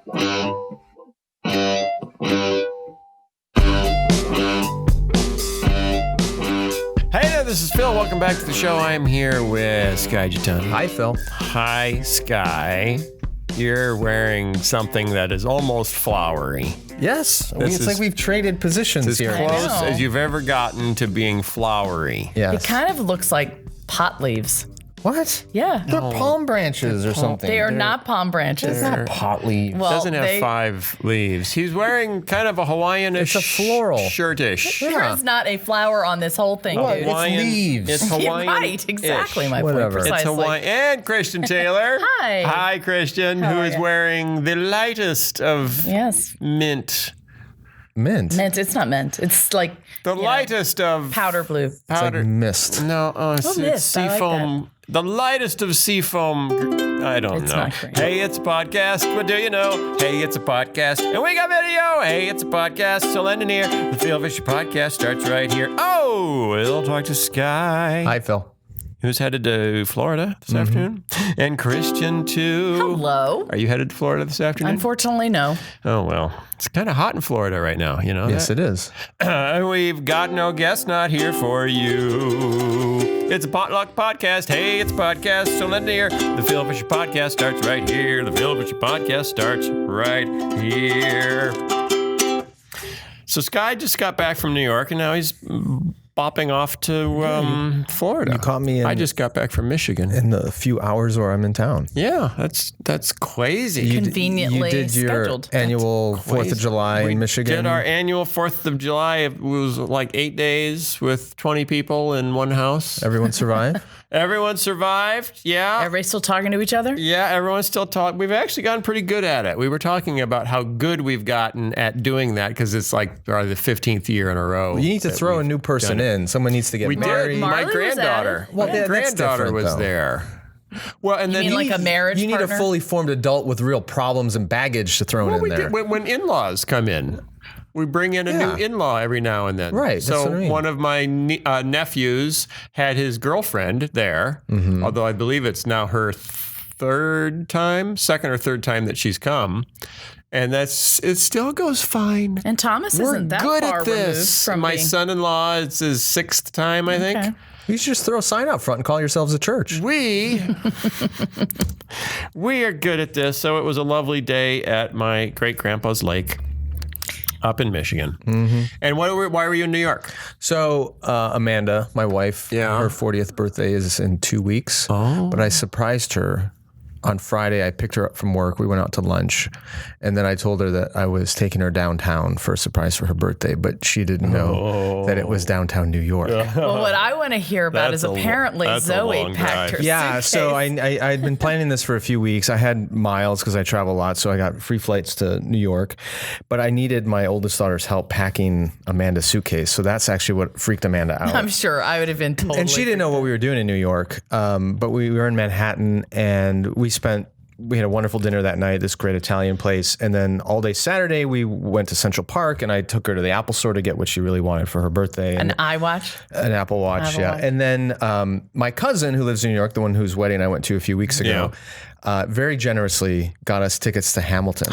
Hey there, this is Phil. Welcome back to the show. I'm here with Sky Jitani. Hi, Phil. Hi, Sky. You're wearing something that is almost flowery. Yes. It's like we've traded positions As here. close as you've ever gotten to being flowery. Yes. It kind of looks like pot leaves. What? Yeah. They're palm branches or something. They are not palm branches. It's not pot leaves. Well, Doesn't have 5 leaves. He's wearing kind of a Hawaiian-ish It's a floral. shirtish. There is not a flower on this whole thing, What? dude. It's leaves. It's Hawaiian. Right, exactly my Whatever. point It's It's precisely. Hawaiian. And Christian Taylor. Hi. Hi, Christian, How who are is ya? wearing the lightest of Yes. mint. Mint. Mint. It's not mint. It's like The lightest of powder blue. It's like powder. mist. No, it's mist. I like seafoam. The lightest of seafoam. I don't It's know. not green. Hey, it's a podcast. What do you know? Hey, it's a podcast. And we got video. Hey, it's a podcast. So lend an ear. The Phil Fisher podcast starts right here. Oh, we'll talk to Sky, Hi, Phil. who's headed to Florida this afternoon. And Christian, too. Hello. Are you headed to Florida this afternoon? Unfortunately, no. Oh, well. It's kind of hot in Florida right now, you know? Yes, it is. We've got no guest not here for you. It's a potluck podcast. Hey, it's a podcast. So lend an ear. The Phil Fisher podcast starts right here. The Phil Fisher podcast starts right here. So Sky just got back from New York, and now he's bopping off to Florida. You caught me in- I just got back from Michigan. In the few hours where I'm in town. Yeah, that's crazy. Conveniently You did your scheduled. annual 4th of July in Michigan. Did our annual 4th of July. It was like 8 days with 20 people in one house. Everyone survived? Everyone survived. Yeah. Everybody still talking to each other? Yeah, everyone's still talking. We've actually gotten pretty good at it. We were talking about how good we've gotten at doing that because it's like probably the 15th year in a row. You need to that throw a we've new person done it. in. Someone needs to get We married. did. Marley My was granddaughter. at it. Well, My yeah, that's granddaughter different, was though. there. Well, and You then mean like a marriage You need partner? a fully formed adult with real problems and baggage to throw in we there. did, when in-laws come in. We bring in a new in-law every now and then. Right, that's So what I mean. one of my nephews had his girlfriend there, Mm-hmm. although I believe it's now her second or third time that she's come. And it still goes fine. And Thomas We're isn't that good far at removed this. from My being... son-in-law, it's his 6th time, I think. Okay. You should just throw a sign out front and call yourselves a church. We are good at this. So it was a lovely day at my great-grandpa's lake up in Michigan. Mm-hmm. And why were you in New York? So Amanda, my wife, Yeah. her 40th birthday is in 2 weeks. Oh. But I surprised her on Friday. I picked her up from work. We went out to lunch. And then I told her that I was taking her downtown for a surprise for her birthday. But she didn't know that it was downtown New York. Well, what I want to hear about That's is a apparently that's a Zoe long packed her drive. Yeah, suitcase. so I'd been planning this for a few weeks. I had miles because I travel a lot, so I got free flights to New York. But I needed my oldest daughter's help packing Amanda's suitcase. So that's actually what freaked Amanda out. I'm sure I would have been totally... And she didn't know what we were doing in New York, but we were in Manhattan, and we had a wonderful dinner that night, this great Italian place. And then all day Saturday, we went to Central Park, and I took her to the Apple store to get what she really wanted for her birthday. An iWatch? An Apple Watch, Apple yeah. Watch. And then my cousin who lives in New York, the one whose wedding I went to a few weeks ago, very generously got us tickets to Hamilton.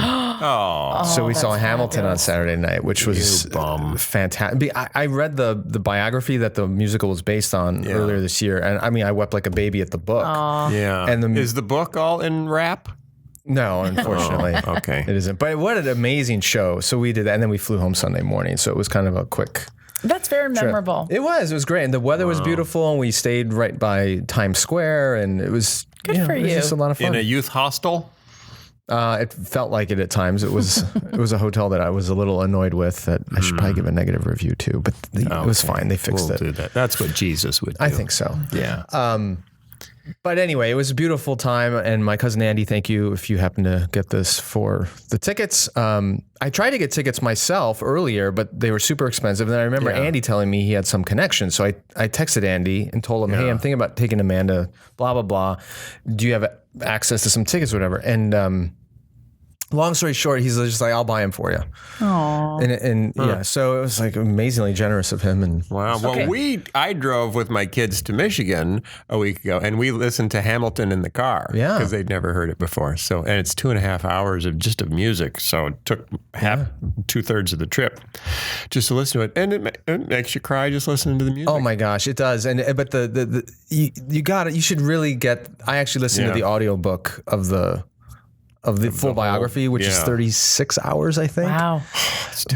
Oh, So we saw Hamilton on Saturday night, which was fantastic. I read the biography that the musical was based on earlier this year, and I mean, I wept like a baby at the book. yeah. And is the book all in rap? No, unfortunately. Okay. It isn't. But what an amazing show. So we did that, and then we flew home Sunday morning, so it was kind of a quick That's very trip. Memorable. It was great, and the weather was beautiful, and we stayed right by Times Square, and it was Good for It was you. just a lot of fun. In a youth hostel? It felt like it at times. It was a hotel that I was a little annoyed with. That I should probably give a negative review to, but it was fine. They fixed We'll it. do that. That's what Jesus would do. I think so. Yeah. But anyway, it was a beautiful time. And my cousin Andy, thank you if you happen to get this for the tickets. I tried to get tickets myself earlier, but they were super expensive. And then I remember Andy telling me he had some connection. So I texted Andy and told him, hey, I'm thinking about taking Amanda, blah, blah, blah. Do you have access to some tickets or whatever? And long story short, he's just like, I'll buy them for you. Aww. And yeah, so it was like amazingly generous of him. And Wow. Well, Okay. I drove with my kids to Michigan a week ago, and we listened to Hamilton in the car. Yeah. Because they'd never heard it before. So, and it's 2.5 hours of music. So it took 2/3 of the trip just to listen to it, and it makes you cry just listening to the music. oh my gosh, it does. And but you should really get. I actually listened to the audiobook of the full biography, which is 36 hours, I think. Wow.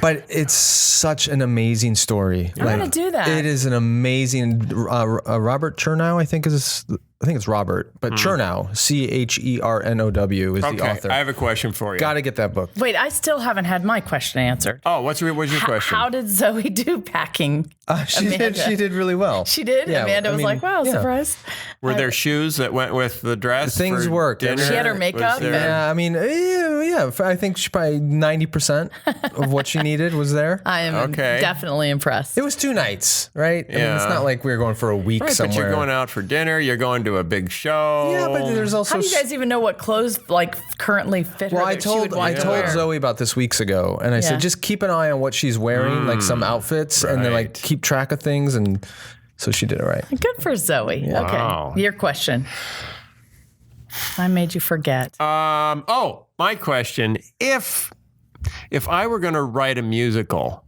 But it's such an amazing story. I'm going to do that. It is an amazing. Robert Chernow, I think it's Robert, but Chernow, Chernow, is the Okay, author. I have a question for you. Got to get that book. Wait, I still haven't had my question answered. Oh, what's your question? How did Zoe do packing? She Amanda. did really well. She did? Yeah, Amanda I was mean, like, wow, yeah. surprised. Were there shoes that went with the dress? Things for worked. dinner? She had her Was makeup there- Yeah, I mean, yeah. I think she probably 90% of what she needed was there. I am Okay. definitely impressed. It was 2 nights, right? I mean, it's Yeah. not like we were going for a week Right, somewhere. but you're going out for dinner. You're going to a big show. Yeah, but there's also. How do you guys even know what clothes like currently fit her? Well, I that she would told want to wear? Zoe about this weeks ago, and I Yeah. said just keep an eye on what she's wearing, like some outfits, and then like right. keep track of things, and so she did it right. Good for Zoe. Wow. Okay, your question. I made you forget. My question: If I were going to write a musical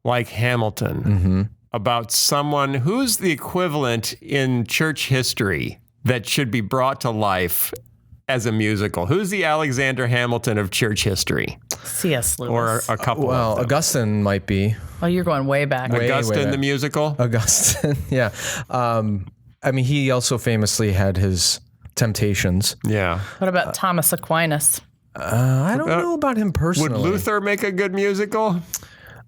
like Hamilton about someone who's the equivalent in church history that should be brought to life as a musical, who's the Alexander Hamilton of church history, C.S. Lewis. or a couple Well, of them? Augustine might be. Oh, you're going way back. Way Augustine back. the musical. Augustine, yeah. I mean, he also famously had his temptations. Yeah. What about Thomas Aquinas? I don't know about him Would personally. Luther make a good musical?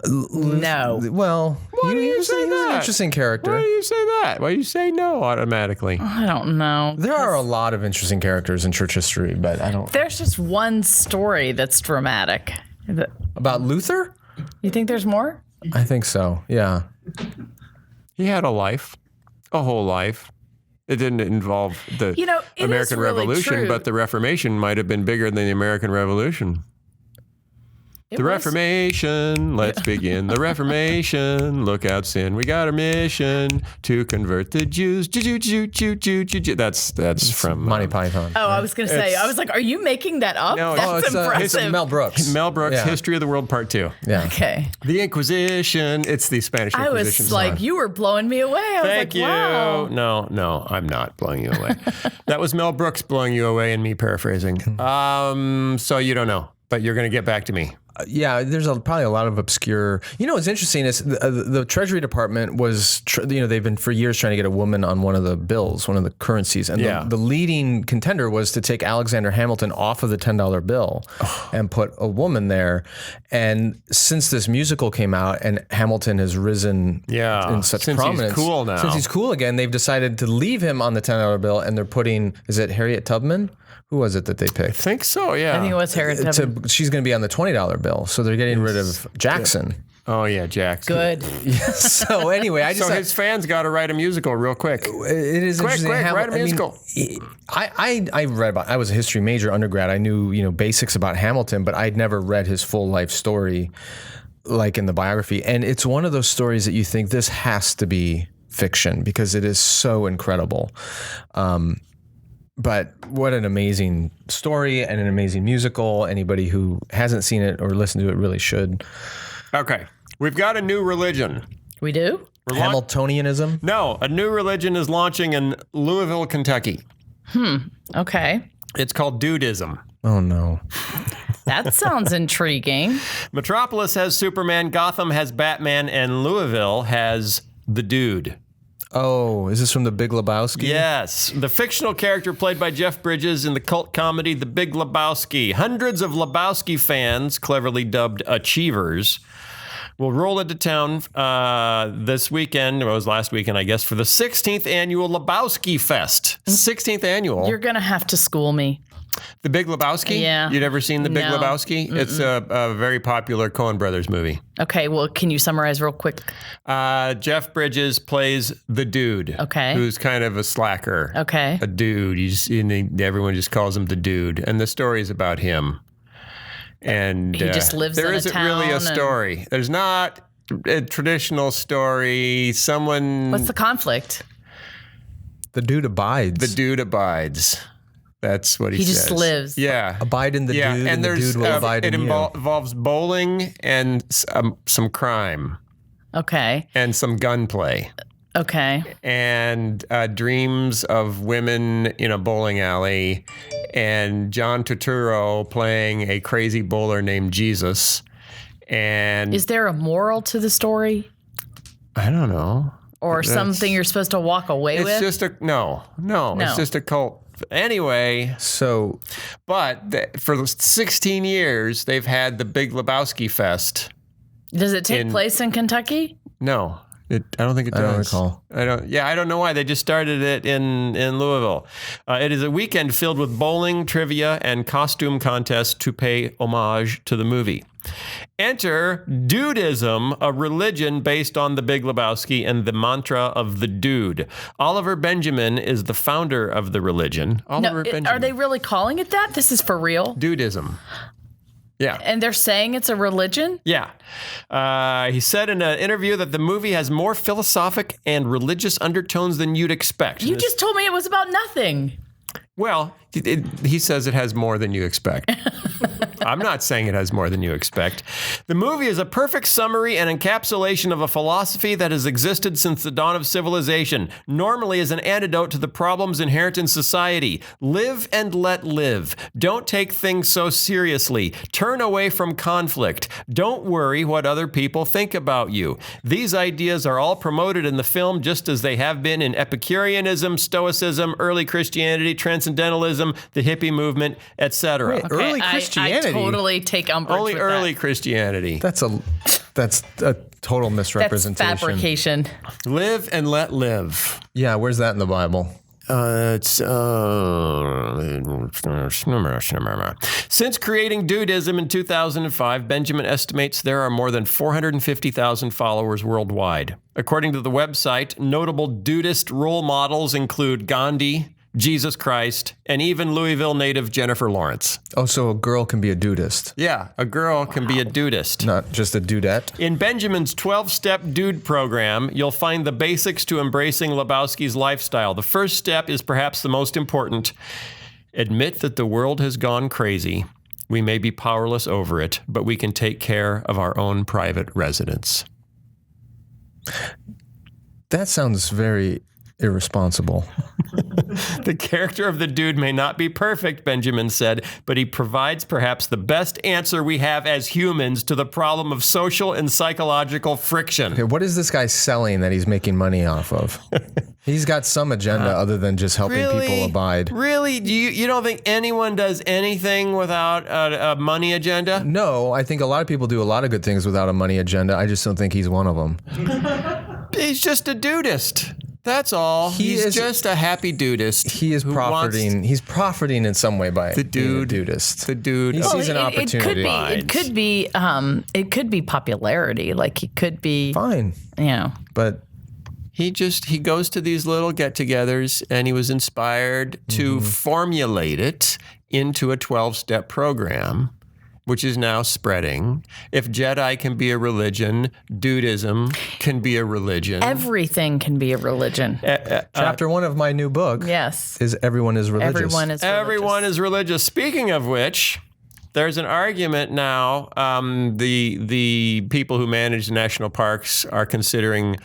No. Well, Why do you was say he was an that? interesting character. Why do you say that? Why do you say no automatically? I don't know. There are a lot of interesting characters in church history, but I don't. There's just one story that's dramatic. About Luther? You think there's more? I think so. Yeah. He had a life, a whole life. It didn't involve the You know, it is American really Revolution, true. but the Reformation might have been bigger than the American Revolution. The Reformation, let's begin. The Reformation, look out, sin. We got our mission to convert the Jews. That's from Monty Python. Oh, I was going to say, I was like, are you making that up? No, That's it's, impressive. It's Mel Brooks. Mel Brooks' Yeah. History of the World Part 2. Yeah. Okay. The Inquisition. It's the Spanish I Inquisition. was like, you were blowing me away. I was Thank like, you. wow. No, I'm not blowing you away. That was Mel Brooks blowing you away and me paraphrasing. So you don't know, but you're going to get back to me. Yeah, there's probably a lot of obscure. You know what's interesting is the Treasury Department was, they've been for years trying to get a woman on one of the bills, one of the currencies, and Yeah. the leading contender was to take Alexander Hamilton off of the $10 bill and put a woman there. And since this musical came out and Hamilton has risen in such since prominence, he's cool now. since he's cool again, they've decided to leave him on the $10 bill, and they're putting, is it Harriet Tubman? Who was it that they I picked? think so, yeah. I think it was Harriet Tubman. She's going to be on the $20 bill, so they're getting rid of Jackson. Oh, yeah, Jackson. Good. So anyway, I just So his fans got to write a musical real quick. it is Quick, interesting. quick, write a musical. I read about. I was a history major undergrad. I knew basics about Hamilton, but I'd never read his full life story, like in the biography. And it's one of those stories that you think this has to be fiction because it is so incredible. But what an amazing story and an amazing musical. Anybody who hasn't seen it or listened to it really should. Okay. We've got a new religion. We do? Hamiltonianism. No, a new religion is launching in Louisville, Kentucky. Okay. It's called Dudism. Oh no. That sounds intriguing. Metropolis has Superman, Gotham has Batman, and Louisville has the Dude. Oh, is this from the Big Lebowski? Yes, the fictional character played by Jeff Bridges in the cult comedy The Big Lebowski. Hundreds of Lebowski fans, cleverly dubbed Achievers, will roll into town this weekend, or it was last weekend, I guess, for the 16th annual Lebowski Fest. 16th annual. You're going to have to school me. The Big Lebowski? Yeah. You've never seen The Big No. Lebowski? It's a very popular Coen Brothers movie. Okay, well, can you summarize real quick? Jeff Bridges plays the dude. Okay. Who's kind of a slacker. Okay. A dude. Everyone just calls him the dude. And the story is about him. And He just lives there in a isn't really a town story. There's not a traditional story. What's the conflict? The dude abides. The dude abides. That's what he says. He just lives. Yeah. Abide in the dude, and the dude will abide in you. It involves bowling and some crime Okay. and some gunplay. Okay. And dreams of women in a bowling alley, and John Turturro playing a crazy bowler named Jesus. And Is there a moral to the story? I don't know. Or something you're supposed to walk away It's with? just no. It's just a cult. Anyway, So, but for 16 years, they've had the Big Lebowski Fest. Does it take place in Kentucky? No, I don't think it does. I don't recall. I don't know why. They just started it in Louisville. It is a weekend filled with bowling, trivia, and costume contests to pay homage to the movie. Enter Dudism, a religion based on the Big Lebowski and the mantra of the dude. Oliver Benjamin is the founder of the religion. Oliver Benjamin. Are they really calling it that? This is for real? Dudism. Yeah. And they're saying it's a religion? Yeah. He said in an interview that the movie has more philosophic and religious undertones than you'd expect. You just told me it was about nothing. Well, he says it has more than you expect. I'm not saying it has more than you expect. The movie is a perfect summary and encapsulation of a philosophy that has existed since the dawn of civilization, normally as an antidote to the problems inherent in society. Live and let live. Don't take things so seriously. Turn away from conflict. Don't worry what other people think about you. These ideas are all promoted in the film just as they have been in Epicureanism, Stoicism, early Christianity, Transcendentalism, the hippie movement, etc. Wait, early Christianity? I totally take umbrage Only with early that. Christianity. that's a total That's misrepresentation. fabrication. Live and let live. Yeah, where's that in the Bible? Since creating Dudism in 2005, Benjamin estimates there are more than 450,000 followers worldwide. According to the website, notable Dudist role models include Gandhi, Jesus Christ, and even Louisville native Jennifer Lawrence. Oh, so a girl can be a dudist, Yeah, a girl can be a dudist. not just a dudette. In Benjamin's 12-step dude program, you'll find the basics to embracing Lebowski's lifestyle. The first step is perhaps the most important. Admit that the world has gone crazy. We may be powerless over it, but we can take care of our own private residence. That sounds very irresponsible. The character of the dude may not be perfect, Benjamin said, but he provides perhaps the best answer we have as humans to the problem of social and psychological friction. Okay, what is this guy selling that he's making money off of? He's got some agenda other than just helping people abide. Really? You don't think anyone does anything without a money agenda? No, I think a lot of people do a lot of good things without a money agenda. I just don't think he's one of them. He's just a dudist. That's all. He's just a happy dudist. He is profiting. He's profiting in some way by The being a dude. dudist. The dude. He sees an opportunity. It could be popularity. Like he could be, Fine, but He goes to these little get-togethers, and he was inspired to formulate it into a 12-step program, which is now spreading. If Jedi can be a religion, dudism can be a religion. everything can be a religion. chapter 1 of my new book Yes. is everyone is religious. Everyone is religious. Everyone is religious. Speaking of which, there's an argument now. The people who manage the national parks are considering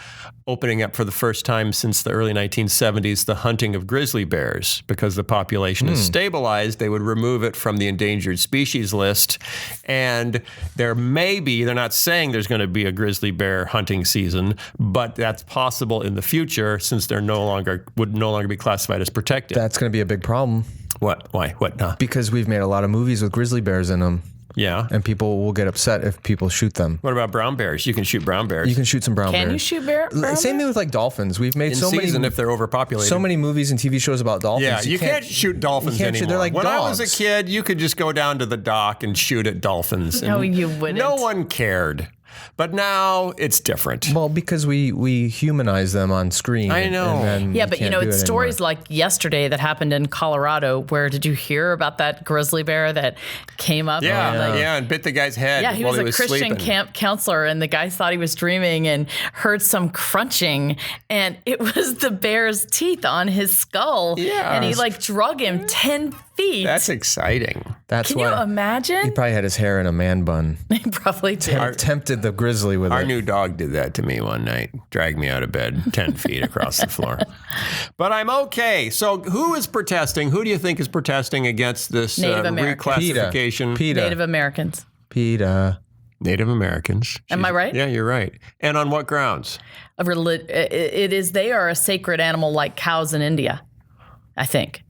opening up for the first time since the early 1970s the hunting of grizzly bears because the population is stabilized. They would remove it from the endangered species list, and they're not saying there's going to be a grizzly bear hunting season, but that's possible in the future since they're would no longer be classified as protected. That's going to be a big problem What? Why? What? No. because we've made a lot of movies with grizzly bears in them, Yeah. and people will get upset if people shoot them. What about brown bears? You can shoot brown bears. You can shoot some brown bears. Can you shoot bear? Same thing with like dolphins. We've made in so season many if they're overpopulated. so many movies and TV shows about dolphins. Yeah, you can't shoot dolphins you can't shoot- anymore. they're like when I was a dogs. kid, you could just go down to the dock and shoot at dolphins. No, and you wouldn't. No one cared. But now it's different. Well, because we humanize them on screen. I know. And then Yeah, you but can't do it's it stories anymore. like yesterday that happened in Colorado. Where did you hear about that grizzly bear that came up? And bit the guy's head Yeah, he while was he a was Christian sleeping. camp counselor, and the guy thought he was dreaming and heard some crunching, and it was the bear's teeth on his skull. Yeah. And he drug him 10 feet. That's exciting. That's Can why you imagine? he probably had his hair in a man bun. He probably did. Tempted the grizzly with Our it. new dog did that to me one night, dragged me out of bed 10 feet across the floor. But I'm okay. So who is protesting? Who do you think is protesting against this Native Americans. reclassification? PETA. Native Americans. PETA. Native Americans. Am I right? Yeah, you're right. And on what grounds? It is. They are a sacred animal like cows in India, I think.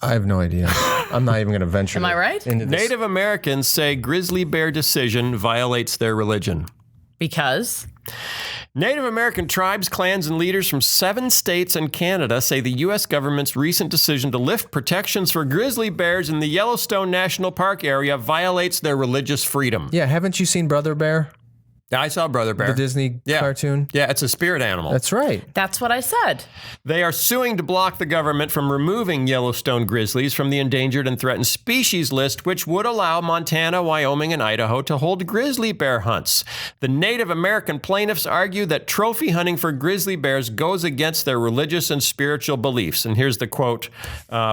I have no idea. I'm not even going to venture. Am I right? Into this. Native Americans say grizzly bear decision violates their religion. Because Native American tribes, clans, and leaders from 7 states and Canada say the U.S. government's recent decision to lift protections for grizzly bears in the Yellowstone National Park area violates their religious freedom. Yeah, haven't you seen Brother Bear, I saw Brother Bear. the Disney cartoon? Yeah, it's a spirit animal. That's right. that's what I said. They are suing to block the government from removing Yellowstone grizzlies from the endangered and threatened species list, which would allow Montana, Wyoming, and Idaho to hold grizzly bear hunts. The Native American plaintiffs argue that trophy hunting for grizzly bears goes against their religious and spiritual beliefs. And here's the quote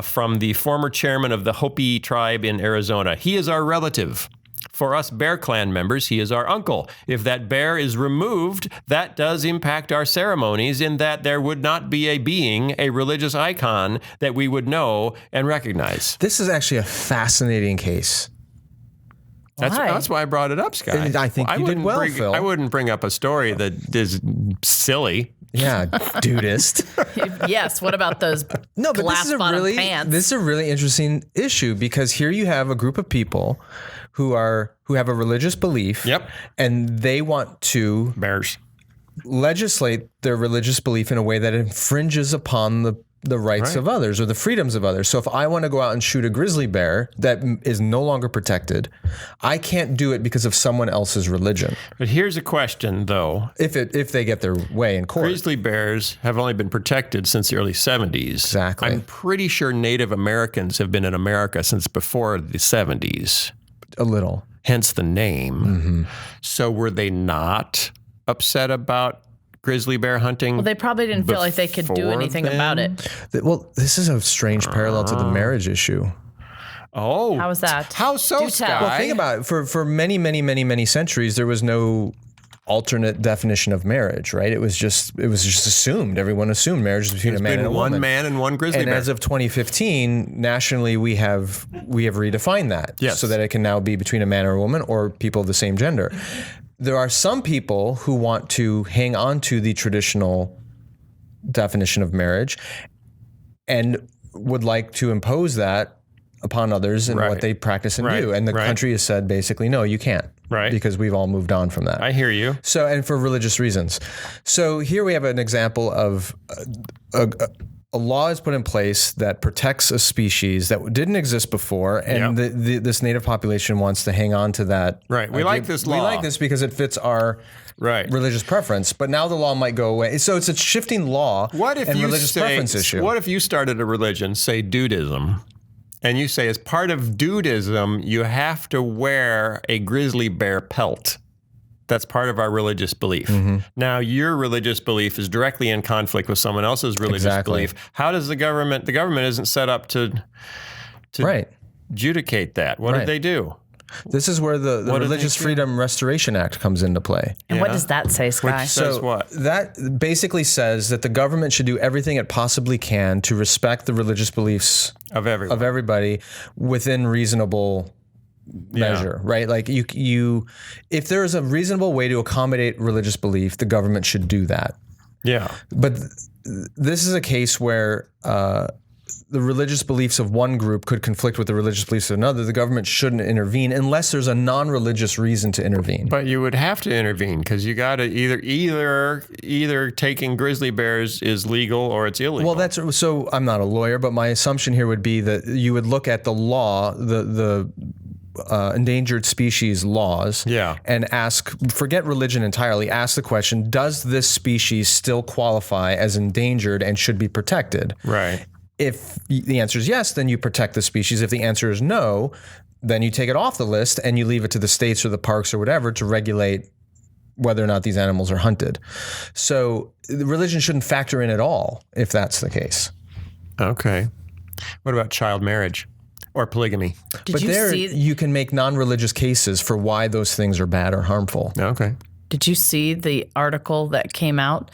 from the former chairman of the Hopi tribe in Arizona. "He is our relative. For us Bear Clan members, he is our uncle. If that bear is removed, that does impact our ceremonies in that there would not be a being, a religious icon that we would know and recognize." This is actually a fascinating case. That's why I brought it up, Scott. And I think you did wouldn't well, Phil. I wouldn't bring up a story that is silly. Yeah, dudist. Yes. What about those No, but glass bottom pants? this is a really interesting issue because here you have a group of people who have a religious belief. Yep. And they want to Bears. legislate their religious belief in a way that infringes upon the rights of others or the freedoms of others. So if I want to go out and shoot a grizzly bear that is no longer protected, I can't do it because of someone else's religion. But here's a question, though. If they get their way in court. Grizzly bears have only been protected since the early 70s. Exactly. I'm pretty sure Native Americans have been in America since before the 70s. A little. Hence the name. Mm-hmm. So were they not upset about grizzly bear hunting? Well, they probably didn't feel like they could do before anything then? about it. Well, this is a strange parallel to the marriage issue. Oh. How is that? How so, Do tell. Sky? Well, think about it. For many, many, many, many centuries, there was no alternate definition of marriage, right? It was just assumed. Everyone assumed marriage was between a man and a one woman. man and one grizzly And bear. as of 2015, nationally, we have redefined that so that it can now be between a man or a woman or people of the same gender. There are some people who want to hang on to the traditional definition of marriage and would like to impose that upon others and what they practice and do. And the country has said basically, no, you can't. Right. Because we've all moved on from that. I hear you. So, and for religious reasons. So here we have an example of a law is put in place that protects a species that didn't exist before, and this native population wants to hang on to that. Right. We like this law. We like this because it fits our religious preference. But now the law might go away. So it's a shifting law and religious preference issue. What if you started a religion, say dudism, and you say as part of dudism, you have to wear a grizzly bear pelt? That's part of our religious belief. Mm-hmm. Now, your religious belief is directly in conflict with someone else's religious belief. How does the government isn't set up to adjudicate that. What did they do? This is where the Religious Freedom Restoration Act comes into play. And what does that say, Sky? Which says what? That basically says that the government should do everything it possibly can to respect the religious beliefs of everybody within reasonable measure, right? Like you, if there is a reasonable way to accommodate religious belief, the government should do that. Yeah. But this is a case where the religious beliefs of one group could conflict with the religious beliefs of another. The government shouldn't intervene unless there's a non-religious reason to intervene. But you would have to intervene because you got to either taking grizzly bears is legal or it's illegal. Well, so I'm not a lawyer, but my assumption here would be that you would look at the law, the endangered species laws and forget religion entirely, ask the question, does this species still qualify as endangered and should be protected? Right. If the answer is yes, then you protect the species. If the answer is no, then you take it off the list and you leave it to the states or the parks or whatever to regulate whether or not these animals are hunted. So the religion shouldn't factor in at all if that's the case. Okay. What about child marriage or polygamy? But there you can make non-religious cases for why those things are bad or harmful. Okay. Did you see the article that came out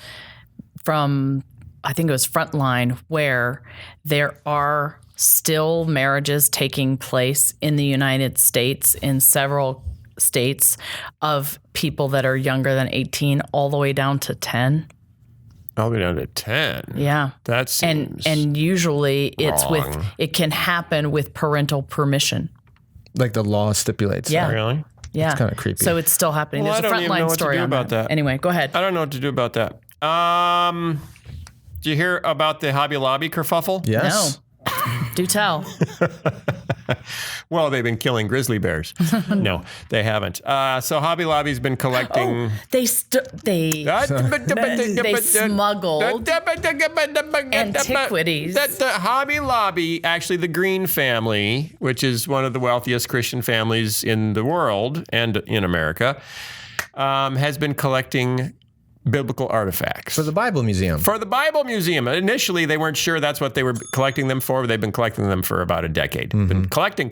from, I think it was Frontline, where there are still marriages taking place in the United States, in several states, of people that are younger than 18 all the way down to 10? All the way down to 10. Yeah. That seems and usually it's wrong. it can happen with parental permission. Like the law stipulates. Yeah. That. Really? Yeah. It's kind of creepy. So it's still happening. Well, There's I a don't even know Frontline what to story do on about that. Anyway, go ahead. I don't know what to do about that. Did you hear about the Hobby Lobby kerfuffle? Yes. No. Do tell. Well, they've been killing grizzly bears. No, they haven't. So Hobby Lobby's been collecting. They smuggled antiquities. The Hobby Lobby, actually the Green family, which is one of the wealthiest Christian families in the world and in America, has been collecting biblical artifacts. For the Bible Museum. For the Bible Museum. Initially, they weren't sure that's what they were collecting them for. They've been collecting them for about a decade. Been collecting.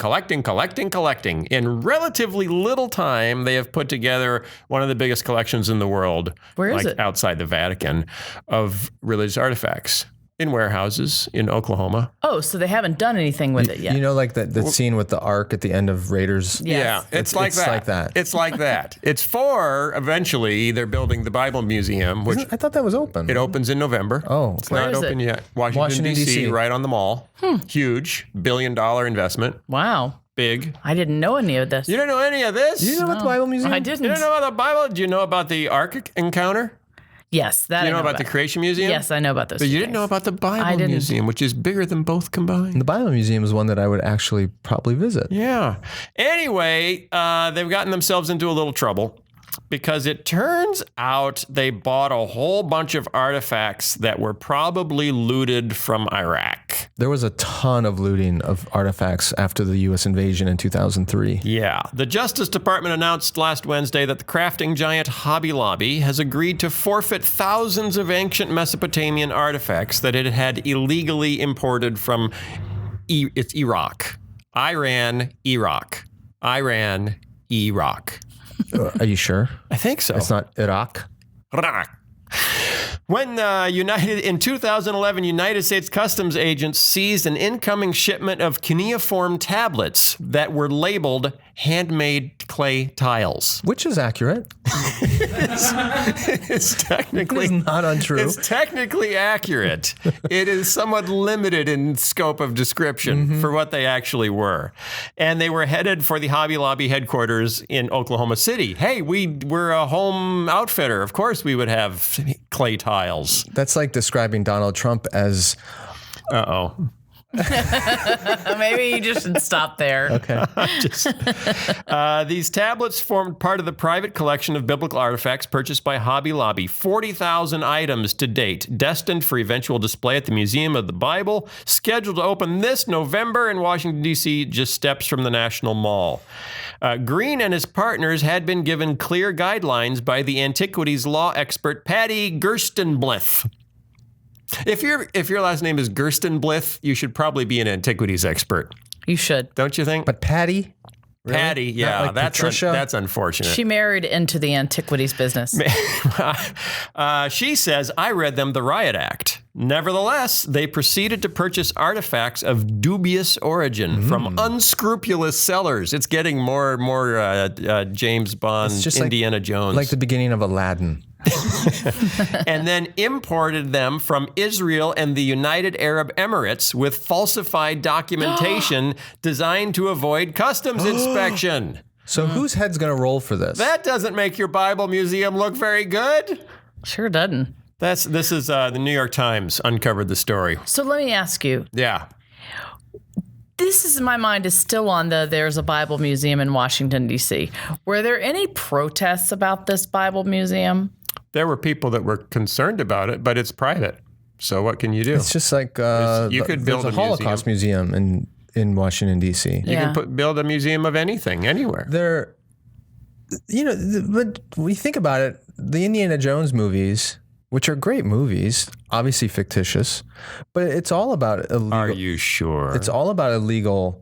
In relatively little time, they have put together one of the biggest collections in the world. Where is it? Outside the Vatican, of religious artifacts in warehouses in Oklahoma. Oh, so they haven't done anything with it yet. You know, like the scene with the Ark at the end of Raiders? Yes. Yeah, it's like that. It's like that. It's for, eventually, they're building the Bible Museum, which I thought that was open. it opens in November. Oh. It's Where not is open it? yet. Washington, D.C., right on the mall. Huge, $1 billion investment. Wow. Big. I didn't know any of this. You don't know any of this? You know about the Bible Museum? I didn't. You don't know about the Bible? Do you know about the Ark encounter? Yes, that Do you I know about the about. Creation Museum? Yes, I know about those. But you two didn't know things. about the I Bible didn't. Museum, which is bigger than both combined. The Bible Museum is one that I would actually probably visit. Yeah. Anyway, they've gotten themselves into a little trouble because it turns out they bought a whole bunch of artifacts that were probably looted from Iraq. There was a ton of looting of artifacts after the U.S. invasion in 2003. Yeah. The Justice Department announced last Wednesday that the crafting giant Hobby Lobby has agreed to forfeit thousands of ancient Mesopotamian artifacts that it had illegally imported from Iraq. Iran, Iraq. Are you sure? I think so. It's not Iraq? Iraq. When in 2011, United States Customs agents seized an incoming shipment of cuneiform tablets that were labeled handmade clay tiles. Which is accurate. It's technically It's not untrue. It's technically accurate. It is somewhat limited in scope of description for what they actually were. And they were headed for the Hobby Lobby headquarters in Oklahoma City. Hey, we're a home outfitter. Of course we would have clay tiles. That's like describing Donald Trump as... Uh-oh. Maybe you just should stop there. Okay. These tablets formed part of the private collection of biblical artifacts purchased by Hobby Lobby. 40,000 items to date, destined for eventual display at the Museum of the Bible, scheduled to open this November in Washington, D.C., just steps from the National Mall. Green and his partners had been given clear guidelines by the antiquities law expert Patty Gerstenblith. If your last name is Gerstenblith, you should probably be an antiquities expert, You should. don't you think? But Patty? Really? Patty, Not yeah, like that's Patricia? that's unfortunate. She married into the antiquities business. She says, I read them the Riot Act. Nevertheless, they proceeded to purchase artifacts of dubious origin from unscrupulous sellers. It's getting more and more James Bond, It's just Indiana Jones. Like the beginning of Aladdin. And then imported them from Israel and the United Arab Emirates with falsified documentation designed to avoid customs inspection. So whose head's going to roll for this? That doesn't make your Bible museum look very good. Sure doesn't. This is the New York Times uncovered the story. So let me ask you, Yeah. my mind is still on there's a Bible museum in Washington, D.C. Were there any protests about this Bible museum? There were people that were concerned about it, but it's private. So what can you do? It's just like you could build there's a Holocaust museum in Washington, D.C. You can build a museum of anything, anywhere. But when you think about it, the Indiana Jones movies, which are great movies, obviously fictitious, but it's all about illegal. Are you sure? It's all about illegal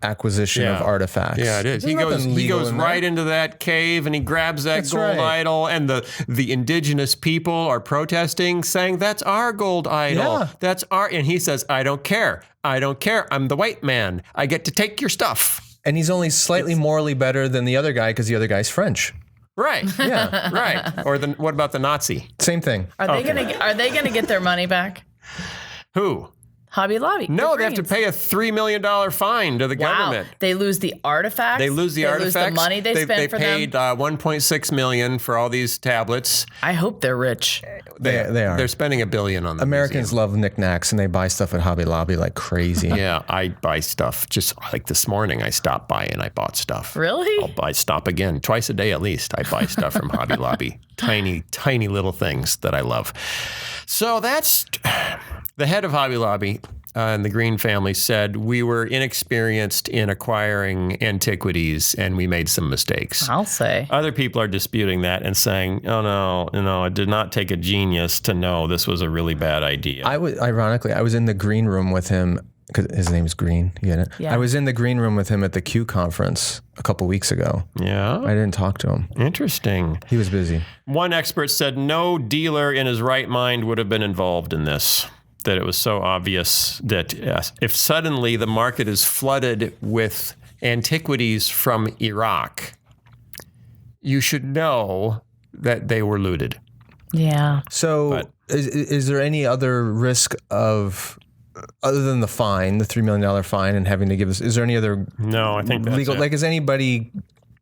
acquisition of artifacts. Yeah, it is. He goes right into that cave and he grabs that gold idol, and the indigenous people are protesting, saying, "That's our gold idol. Yeah. That's our." And he says, "I don't care. I don't care. I'm the white man. I get to take your stuff." And he's only slightly morally better than the other guy because the other guy's French. Right. Yeah. Right. Or what about the Nazi? Same thing. Are they gonna get their money back? Who? Hobby Lobby. No, they have to pay a $3 million fine to the government. They lose the artifacts. They lose the artifacts. They lose the money they spent for them. They paid $1.6 million for all these tablets. I hope they're rich. They are. They're spending $1 billion on them. Americans love knickknacks and they buy stuff at Hobby Lobby like crazy. Yeah, I buy stuff. Just like this morning, I stopped by and I bought stuff. Really? I'll stop again twice a day at least. I buy stuff from Hobby Lobby. Tiny, tiny little things that I love. So that's the head of Hobby Lobby. And the Green family said, we were inexperienced in acquiring antiquities and we made some mistakes. I'll say. Other people are disputing that and saying, oh, no, it did not take a genius to know this was a really bad idea. Ironically, I was in the green room with him, because his name is Green, you get it? Yeah. I was in the green room with him at the Q conference a couple weeks ago. Yeah? I didn't talk to him. Interesting. He was busy. One expert said no dealer in his right mind would have been involved in this. That it was so obvious that if suddenly the market is flooded with antiquities from Iraq, you should know that they were looted. Yeah. So is there any other risk of, other than the fine, the $3 million fine and having to give this, is there any other No, I think that's legal, it. like is anybody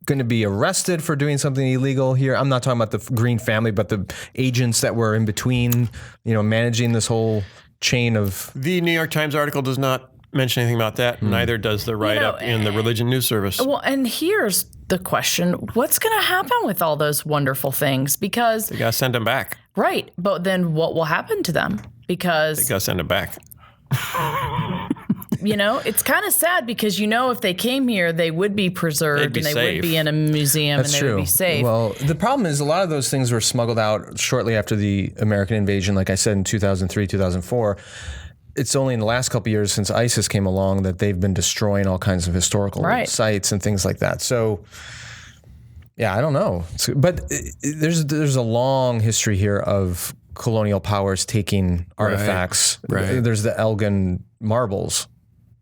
going to be arrested for doing something illegal here? I'm not talking about the Green family, but the agents that were in between, managing this whole chain of... The New York Times article does not mention anything about that. Neither does the write-up in the Religion News Service. Well, and here's the question. What's going to happen with all those wonderful things? Because... They got to send them back. Right. But then what will happen to them? Because... They got to send them back. It's kind of sad because, if they came here, they would be preserved and they would be in a museum and they would be safe. Well, the problem is a lot of those things were smuggled out shortly after the American invasion, like I said, in 2003, 2004. It's only in the last couple of years since ISIS came along that they've been destroying all kinds of historical sites and things like that. So, yeah, I don't know. But there's a long history here of colonial powers taking artifacts. Right. There's the Elgin marbles.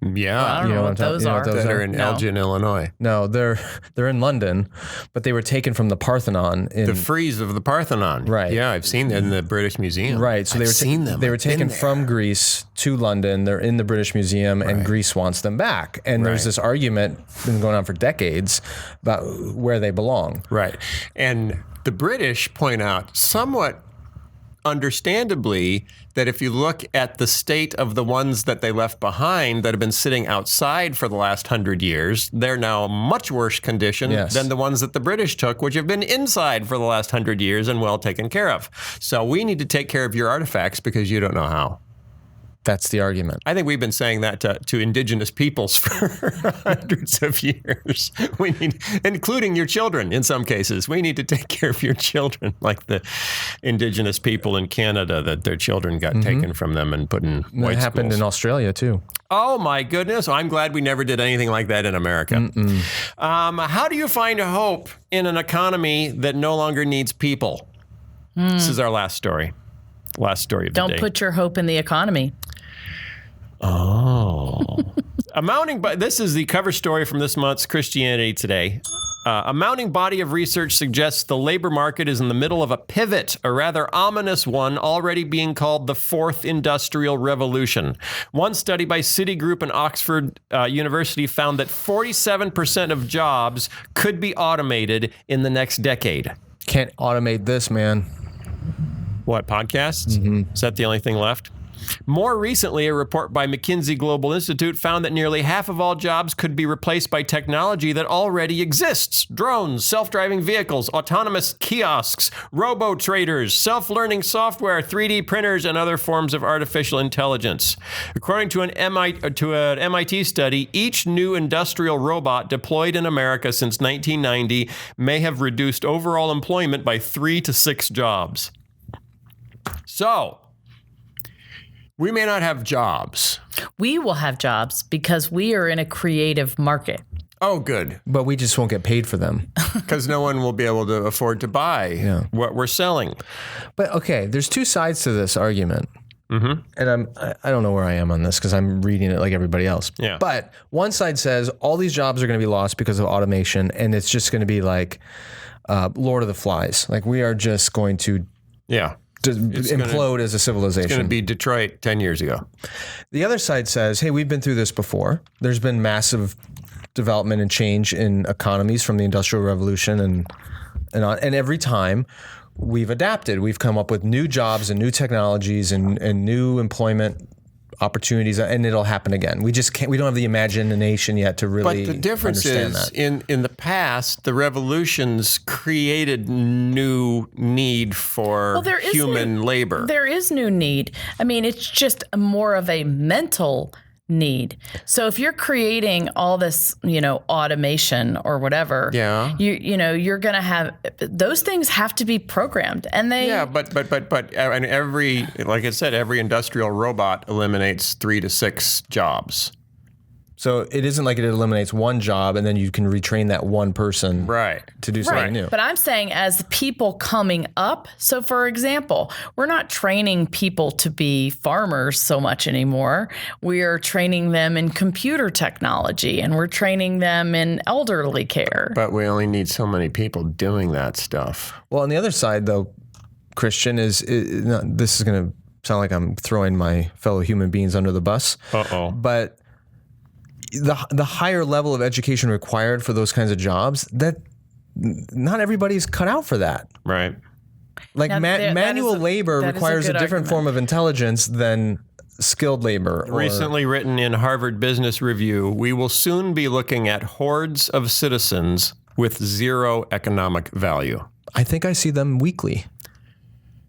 Yeah. Well, I don't know what those are. That are in Elgin, Illinois. No, they're in London, but they were taken from the Parthenon. The frieze of the Parthenon. Right. Yeah, I've seen that in the British Museum. Right. So they were taken from Greece to London. They're in the British Museum, and Greece wants them back. And there's this argument been going on for decades about where they belong. Right. And the British point out somewhat understandably that if you look at the state of the ones that they left behind that have been sitting outside for the last 100 years, they're now much worse condition than the ones that the British took, which have been inside for the last 100 years and well taken care of. So we need to take care of your artifacts because you don't know how. That's the argument. I think we've been saying that to indigenous peoples for hundreds of years. We need, including your children in some cases. We need to take care of your children, like the indigenous people in Canada that their children got taken from them and put in white That happened schools. in Australia too. Oh my goodness. I'm glad we never did anything like that in America. How do you find hope in an economy that no longer needs people? This is our last story. Last story of the day. Don't put your hope in the economy. Oh. This is the cover story from this month's Christianity Today. A mounting body of research suggests the labor market is in the middle of a pivot, a rather ominous one already being called the Fourth Industrial Revolution. One study by Citigroup and Oxford University found that 47% of jobs could be automated in the next decade. Can't automate this, man. What, podcasts? Is that the only thing left? More recently, a report by McKinsey Global Institute found that nearly half of all jobs could be replaced by technology that already exists. Drones, self-driving vehicles, autonomous kiosks, robo-traders, self-learning software, 3D printers, and other forms of artificial intelligence. According to an MIT study, each new industrial robot deployed in America since 1990 may have reduced overall employment by 3 to 6 jobs. So, we may not have jobs. We will have jobs because we are in a creative market. Oh, good. But we just won't get paid for them. Because no one will be able to afford to buy what we're selling. But okay, there's two sides to this argument. Mm-hmm. And I don't know where I am on this because I'm reading it like everybody else. Yeah. But one side says all these jobs are going to be lost because of automation, and it's just going to be like Lord of the Flies. Like we are just going to implode as a civilization. It's going to be Detroit 10 years ago. The other side says, hey, we've been through this before. There's been massive development and change in economies from the Industrial Revolution and every time we've adapted. We've come up with new jobs and new technologies and new employment opportunities, and it'll happen again. We just can't. We don't have the imagination yet to really. But the difference understand is, that. in the past, the revolutions created new need for human labor. There is new need. I mean, it's just more of a mental need. So if you're creating all this, automation or whatever, you're going to have those things have to be programmed, and they but and like I said, every industrial robot eliminates 3 to 6 jobs. So it isn't like it eliminates one job and then you can retrain that one person to do something new. But I'm saying as people coming up, so for example, we're not training people to be farmers so much anymore. We are training them in computer technology, and we're training them in elderly care. But we only need so many people doing that stuff. Well, on the other side, though, Christian, this is going to sound like I'm throwing my fellow human beings under the bus. But the higher level of education required for those kinds of jobs, that not everybody's cut out for that. Right. Like manual labor requires a different form of intelligence than skilled labor. Recently written in Harvard Business Review, we will soon be looking at hordes of citizens with zero economic value. I think I see them weekly.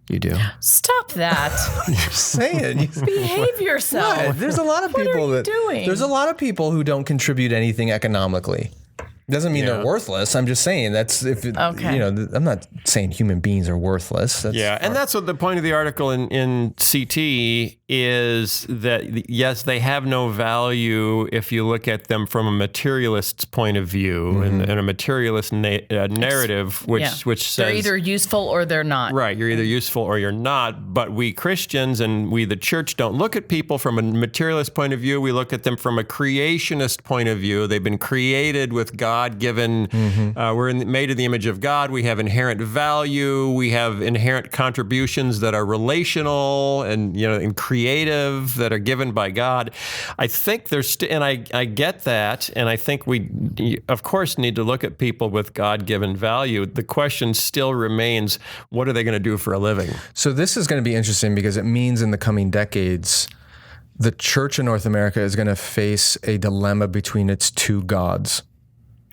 You do. Stop that. You're saying. Behave yourself. What? There's a lot of people There's a lot of people who don't contribute anything economically. Doesn't mean they're worthless. I'm just saying I'm not saying human beings are worthless. And that's what the point of the article in CT is, that yes, they have no value if you look at them from a materialist's point of view and a materialist narrative, which says they're either useful or they're not. Right, you're either useful or you're not. But we Christians and we the church don't look at people from a materialist point of view. We look at them from a creationist point of view. They've been created with God-given. We're made in the image of God. We have inherent value. We have inherent contributions that are relational and creative, that are given by God. I think there's, and I get that, and I think we, of course, need to look at people with God-given value. The question still remains, what are they going to do for a living? So this is going to be interesting because it means in the coming decades, the church in North America is going to face a dilemma between its two gods.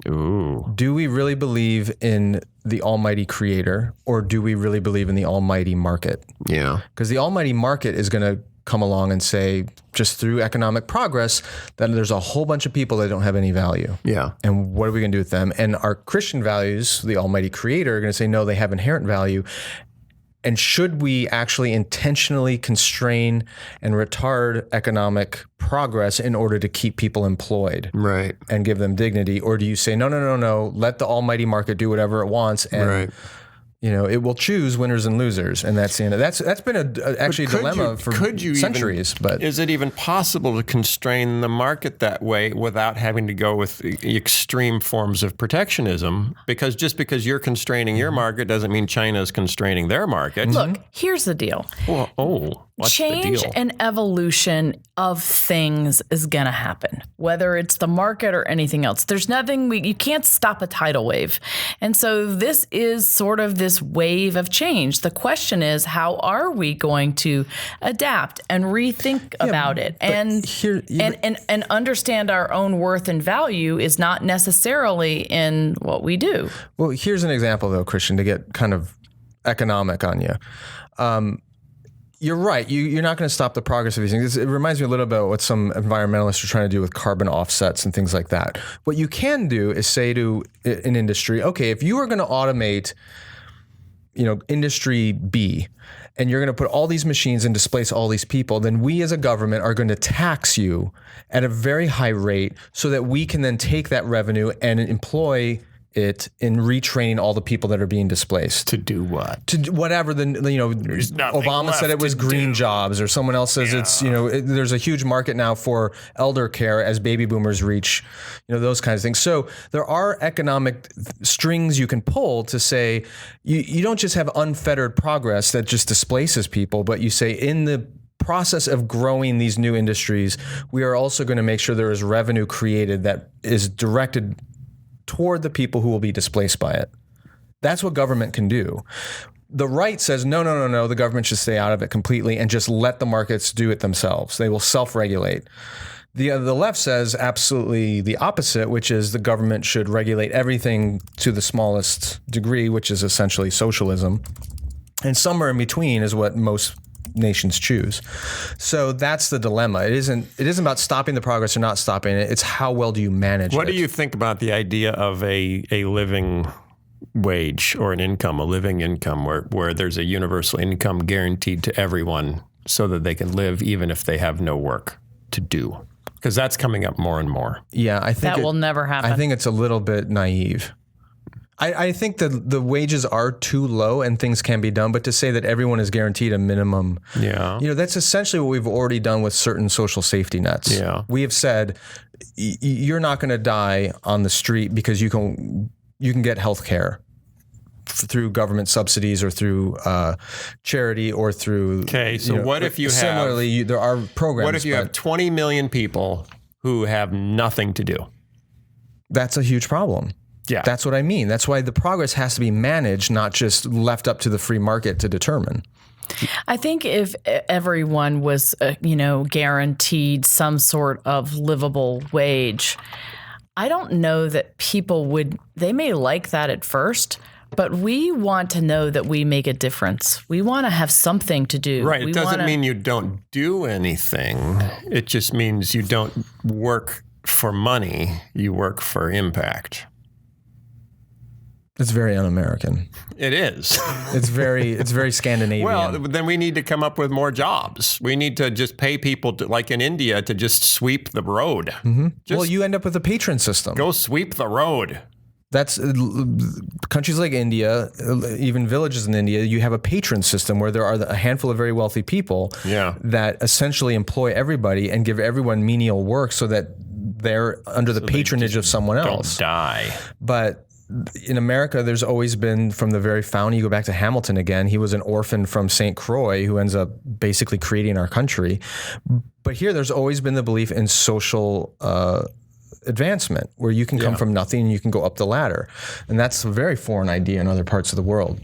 Ooh. Do we really believe in the almighty creator, or do we really believe in the almighty market? Yeah. Because the almighty market is going to come along and say, just through economic progress, that there's a whole bunch of people that don't have any value. Yeah. And what are we going to do with them? And our Christian values, the almighty creator, are going to say, no, they have inherent value. And should we actually intentionally constrain and retard economic progress in order to keep people employed, right, and give them dignity? Or do you say, no, let the almighty market do whatever it wants, and it will choose winners and losers, and that's that's been actually a dilemma for centuries. But is it even possible to constrain the market that way without having to go with extreme forms of protectionism? Because just because you're constraining your market doesn't mean China is constraining their market. Look, here's the deal. What's change the deal? and evolution of things is going to happen, whether it's the market or anything else. There's nothing you can't stop a tidal wave. And so this is sort of this wave of change. The question is, how are we going to adapt and rethink about it? And and understand our own worth and value is not necessarily in what we do. Well, here's an example, though, Christian, to get kind of economic on you. You're right. You're not going to stop the progress of these things. It reminds me a little bit about what some environmentalists are trying to do with carbon offsets and things like that. What you can do is say to an industry, okay, if you are going to automate, industry B, and you're going to put all these machines and displace all these people, then we as a government are going to tax you at a very high rate so that we can then take that revenue and employ it in retraining all the people that are being displaced. To do what? To do whatever Obama said it was green jobs, or someone else says it's, there's a huge market now for elder care as baby boomers reach, those kinds of things. So there are economic strings you can pull to say, you don't just have unfettered progress that just displaces people, but you say in the process of growing these new industries, we are also going to make sure there is revenue created that is directed toward the people who will be displaced by it. That's what government can do. The right says, no, the government should stay out of it completely and just let the markets do it themselves. They will self-regulate. The left says absolutely the opposite, which is the government should regulate everything to the smallest degree, which is essentially socialism. And somewhere in between is what most nations choose. So that's the dilemma. It isn't about stopping the progress or not stopping it. It's how well do you manage it. What do you think about the idea of a living wage or an income, a living income where there's a universal income guaranteed to everyone so that they can live even if they have no work to do? Because that's coming up more and more. Yeah, I think that will never happen. I think it's a little bit naive. I think that the wages are too low and things can be done, but to say that everyone is guaranteed a minimum, that's essentially what we've already done with certain social safety nets. Yeah. We have said you're not going to die on the street because you can get health care through government subsidies or through charity or through. Okay, so what if you have similarly? There are programs. What if you have 20 million people who have nothing to do? That's a huge problem. Yeah. That's what I mean. That's why the progress has to be managed, not just left up to the free market to determine. I think if everyone was, guaranteed some sort of livable wage, I don't know that people they may like that at first, but we want to know that we make a difference. We want to have something to do. Right. It doesn't mean you don't do anything. It just means you don't work for money. You work for impact. It's very un-American. It is. It's very Scandinavian. Well, then we need to come up with more jobs. We need to just pay people, like in India, to just sweep the road. Mm-hmm. Well, you end up with a patron system. Go sweep the road. That's countries like India, even villages in India, you have a patron system where there are a handful of very wealthy people that essentially employ everybody and give everyone menial work so that they're under the patronage of someone else. Don't die. But in America, there's always been, from the very founding, you go back to Hamilton again, he was an orphan from St. Croix who ends up basically creating our country. But here, there's always been the belief in social advancement, where you can come from nothing and you can go up the ladder. And that's a very foreign idea in other parts of the world.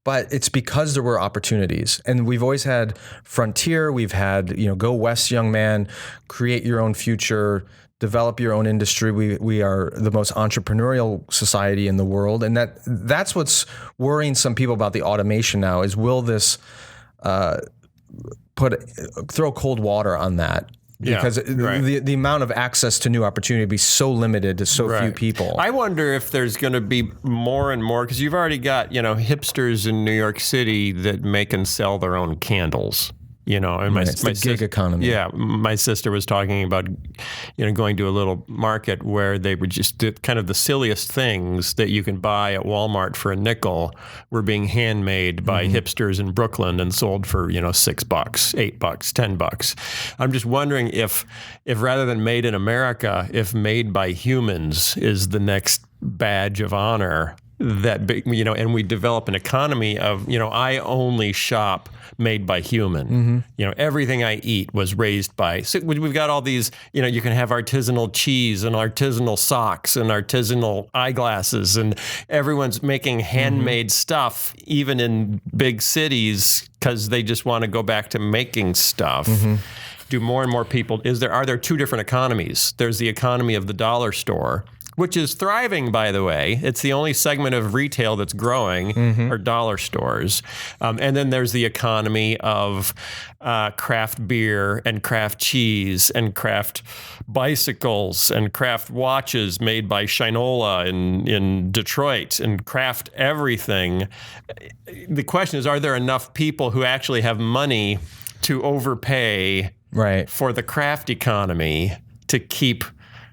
But it's because there were opportunities. And we've always had frontier, we've had, go west, young man, create your own future, develop your own industry. We are the most entrepreneurial society in the world. And that's what's worrying some people about the automation now is, will this throw cold water on that? Because the amount of access to new opportunity would be so limited to so few people. I wonder if there's going to be more and more, because you've already got, hipsters in New York City that make and sell their own candles. And it's the gig economy. Yeah, my sister was talking about, going to a little market where they were just kind of the silliest things that you can buy at Walmart for a nickel were being handmade by hipsters in Brooklyn and sold for $6, $8, $10. I'm just wondering if rather than made in America, if made by humans is the next badge of honor that big, and we develop an economy of, I only shop made by human. Everything I eat was raised by. So we've got all these. You can have artisanal cheese and artisanal socks and artisanal eyeglasses, and everyone's making handmade stuff, even in big cities, because they just want to go back to making stuff. Do more and more people? Are there two different economies? There's the economy of the dollar store, which is thriving, by the way. It's the only segment of retail that's growing, are dollar stores. And then there's the economy of craft beer and craft cheese and craft bicycles and craft watches made by Shinola in Detroit and craft everything. The question is, are there enough people who actually have money to overpay for the craft economy to keep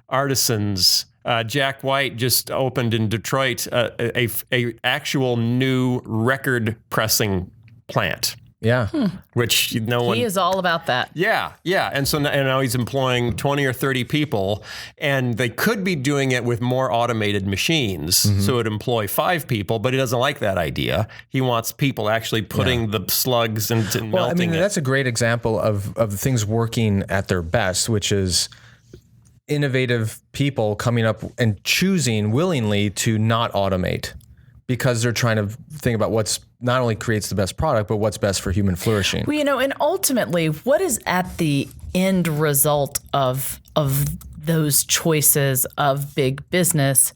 artisans? Jack White just opened in Detroit a actual new record pressing plant. Yeah. Which no one... He is all about that. Yeah. And so now he's employing 20 or 30 people, and they could be doing it with more automated machines. So it'd employ 5 people, but he doesn't like that idea. He wants people actually putting the slugs and melting it. That's a great example of things working at their best, which is innovative people coming up and choosing willingly to not automate because they're trying to think about what's not only creates the best product, but what's best for human flourishing. Well, and ultimately, what is at the end result of those choices of big business?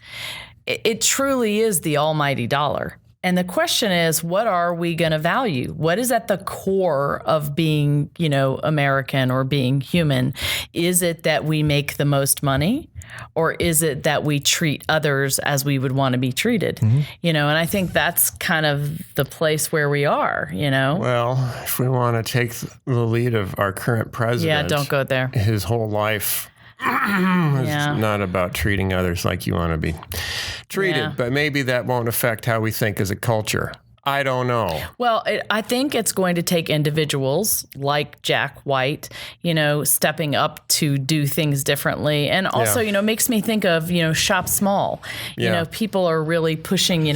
It truly is the almighty dollar. And the question is, what are we going to value? What is at the core of being, American or being human? Is it that we make the most money, or is it that we treat others as we would want to be treated? And I think that's kind of the place where we are, Well, if we want to take the lead of our current president. Yeah, don't go there. His whole life is not about treating others like you want to be treated, but maybe that won't affect how we think as a culture. I don't know. Well, I think it's going to take individuals like Jack White, stepping up to do things differently. And also, makes me think of, shop small. People are really pushing,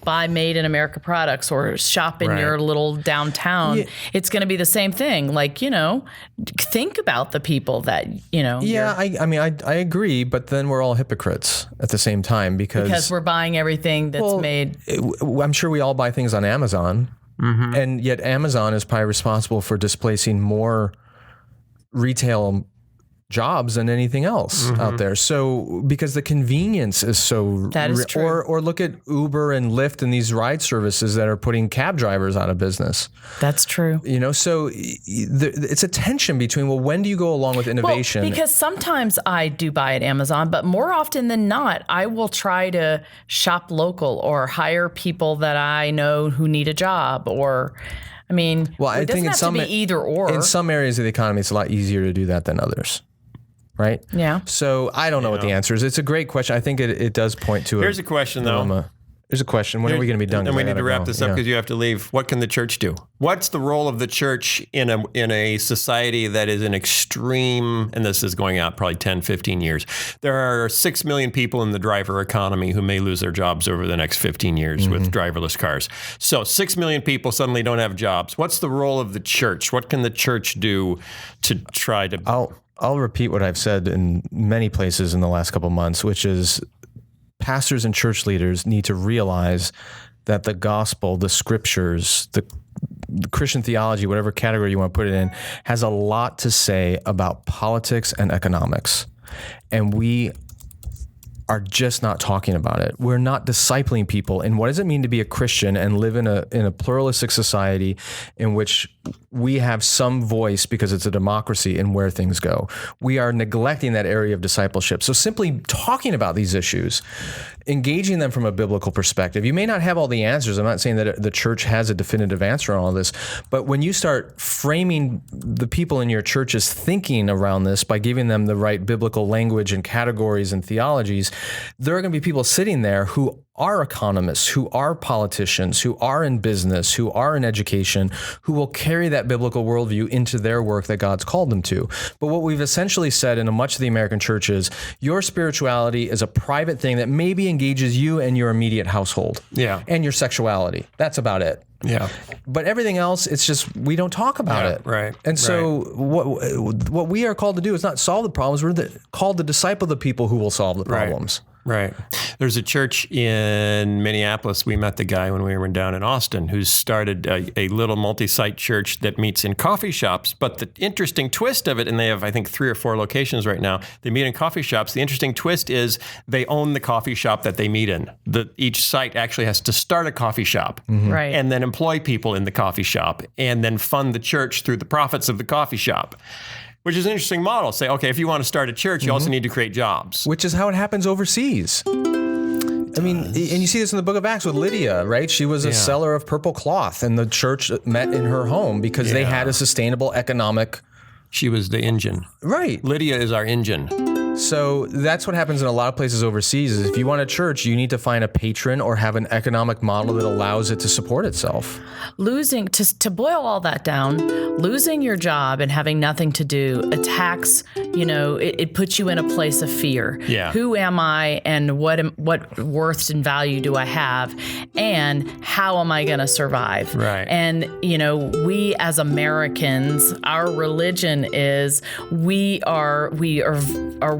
buy made in America products or shop in your little downtown. It's going to be the same thing. Like, think about the people that, I agree. But then we're all hypocrites at the same time because we're buying everything that's made. I'm sure we all buy things on Amazon, and yet Amazon is probably responsible for displacing more retail jobs than anything else out there. So because the convenience is so that is true. Or look at Uber and Lyft and these ride services that are putting cab drivers out of business. That's true. So it's a tension between, when do you go along with innovation? Well, because sometimes I do buy at Amazon, but more often than not, I will try to shop local or hire people that I know who need a job or... I think it's have to be either or. In some areas of the economy, it's a lot easier to do that than others. Right? Yeah. So I don't know what the answer is. It's a great question. I think it does point to Here's a question, though. There's a question. When are we going to be done? And we need to wrap this up because you have to leave. What can the church do? What's the role of the church in a society that is an extreme, and this is going out probably 10, 15 years. There are 6 million people in the driver economy who may lose their jobs over the next 15 years with driverless cars. So 6 million people suddenly don't have jobs. What's the role of the church? What can the church do to try to... I'll repeat what I've said in many places in the last couple of months, which is pastors and church leaders need to realize that the gospel, the scriptures, the Christian theology, whatever category you want to put it in, has a lot to say about politics and economics. And we are just not talking about it. We're not discipling people in what does it mean to be a Christian and live in a pluralistic society in which we have some voice because it's a democracy in where things go. We are neglecting that area of discipleship. So simply talking about these issues, engaging them from a biblical perspective. You may not have all the answers. I'm not saying that the church has a definitive answer on all this, but when you start framing the people in your church's thinking around this by giving them the right biblical language and categories and theologies, there are going to be people sitting there who are economists, who are politicians, who are in business, who are in education, who will carry that biblical worldview into their work that God's called them to. But what we've essentially said in much of the American church is your spirituality is a private thing that maybe engages you and your immediate household. Yeah. And your sexuality. That's about it. Yeah. But everything else, it's just, we don't talk about it. Right. And so what we are called to do is not solve the problems. We're called to disciple the people who will solve the problems. Right. There's a church in Minneapolis. We met the guy when we were down in Austin who's started a little multi-site church that meets in coffee shops. But the interesting twist of it, and they have, I think, 3 or 4 locations right now, they meet in coffee shops. The interesting twist is they own the coffee shop that they meet in. Each site actually has to start a coffee shop Right. and then employ people in the coffee shop and then fund the church through the profits of the coffee shop. Which is an interesting model. Say, okay, if you want to start a church, you also need to create jobs. Which is how it happens overseas. I mean, and you see this in the book of Acts with Lydia, right? She was a seller of purple cloth, and the church met in her home because they had a sustainable economic... She was the engine. Right. Lydia is our engine. So that's what happens in a lot of places overseas is if you want a church, you need to find a patron or have an economic model that allows it to support itself. To boil all that down, losing your job and having nothing to do attacks, it puts you in a place of fear. Yeah. Who am I and what worth and value do I have and how am I going to survive? Right. And, we as Americans, our religion is we are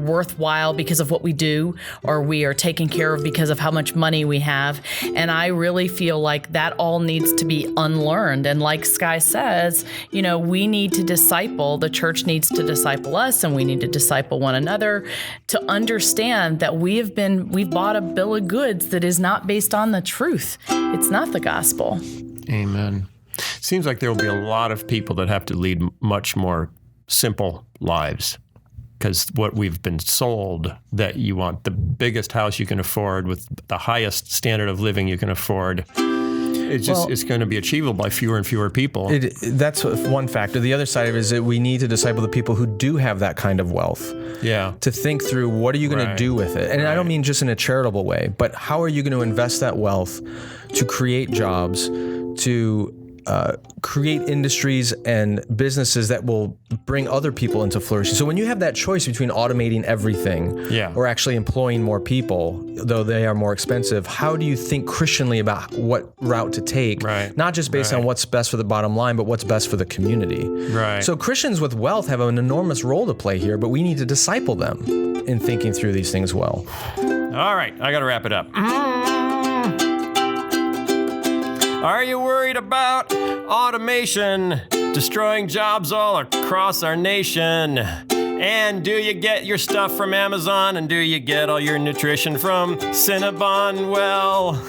worthwhile because of what we do, or we are taken care of because of how much money we have. And I really feel like that all needs to be unlearned. And like Sky says, we need to disciple, the church needs to disciple us, and we need to disciple one another to understand that we've bought a bill of goods that is not based on the truth. It's not the gospel. Amen. Seems like there will be a lot of people that have to lead much more simple lives. Because what we've been sold, that you want the biggest house you can afford with the highest standard of living you can afford, it's going to be achievable by fewer and fewer people. That's one factor. The other side of it is that we need to disciple the people who do have that kind of wealth. Yeah. To think through what are you going to do with it? And I don't mean just in a charitable way, but how are you going to invest that wealth to create jobs, to create industries and businesses that will bring other people into flourishing. So when you have that choice between automating everything or actually employing more people, though they are more expensive, how do you think Christianly about what route to take? Right. Not just based on what's best for the bottom line, but what's best for the community. Right. So Christians with wealth have an enormous role to play here, but we need to disciple them in thinking through these things well. All right, I got to wrap it up. Are you worried about automation destroying jobs all across our nation? And do you get your stuff from Amazon? And do you get all your nutrition from Cinnabon? Well,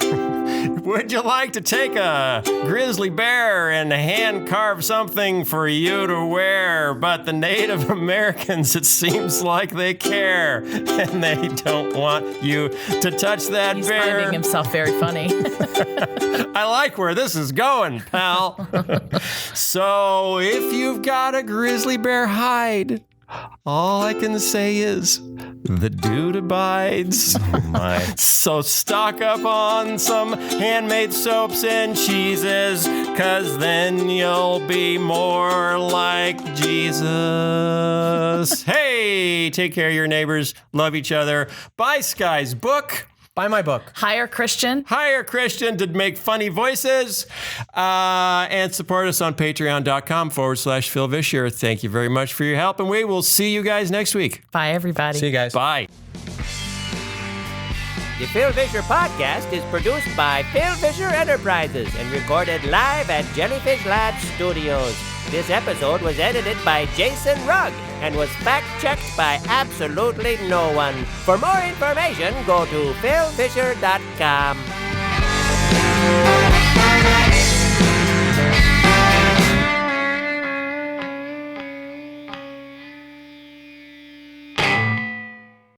would you like to take a grizzly bear and hand carve something for you to wear? But the Native Americans, it seems like they care, and they don't want you to touch that He's bear. He's finding himself very funny. I like where this is going, pal. So if you've got a grizzly bear hide, all I can say is the dude abides. Oh my. So stock up on some handmade soaps and cheeses, 'cause then you'll be more like Jesus. Hey, take care of your neighbors. Love each other. Buy Sky's book. Buy my book. Hire Christian to make funny voices, and support us on patreon.com/Phil Vischer. Thank you very much for your help, and we will see you guys next week. Bye, everybody. See you guys. Bye. The Phil Vischer Podcast is produced by Phil Vischer Enterprises and recorded live at Jellyfish Lab Studios. This episode was edited by Jason Rugg and was fact-checked by absolutely no one. For more information, go to philvischer.com.